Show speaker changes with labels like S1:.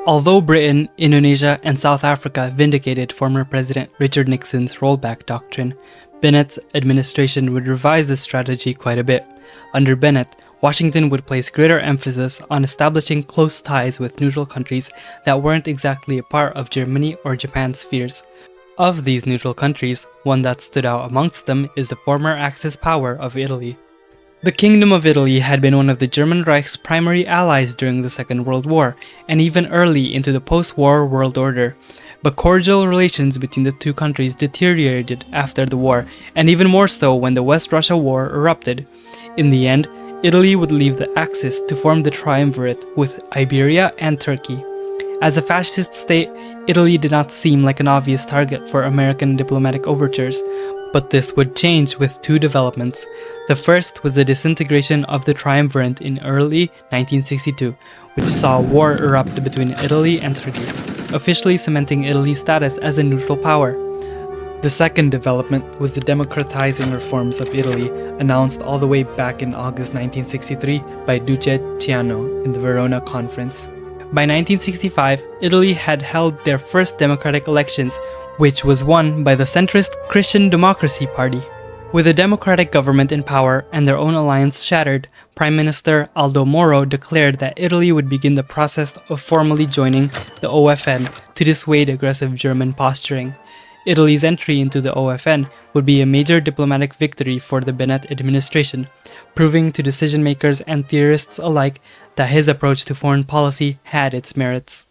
S1: Although Britain, Indonesia, and South Africa vindicated former President Richard Nixon's rollback doctrine, Bennett's administration would revise this strategy quite a bit. Under Bennett, Washington would place greater emphasis on establishing close ties with neutral countries that weren't exactly a part of Germany or Japan's spheres. Of these neutral countries, one that stood out amongst them is the former Axis power of Italy. The Kingdom of Italy had been one of the German Reich's primary allies during the Second World War, and even early into the post-war world order. But cordial relations between the two countries deteriorated after the war, and even more so when the West Russia War erupted. In the end, Italy would leave the Axis to form the triumvirate with Iberia and Turkey. As a fascist state, Italy did not seem like an obvious target for American diplomatic overtures, but this would change with two developments. The first was the disintegration of the triumvirate in early 1962, which saw war erupt between Italy and Turkey, officially cementing Italy's status as a neutral power. The second development was the democratizing reforms of Italy, announced all the way back in August 1963 by Duce Ciano in the Verona Conference. By 1965, Italy had held their first democratic elections, which was won by the centrist Christian Democracy Party. With a democratic government in power and their own alliance shattered, Prime Minister Aldo Moro declared that Italy would begin the process of formally joining the OFN to dissuade aggressive German posturing. Italy's entry into the OFN would be a major diplomatic victory for the Bennett administration, proving to decision makers and theorists alike that his approach to foreign policy had its merits.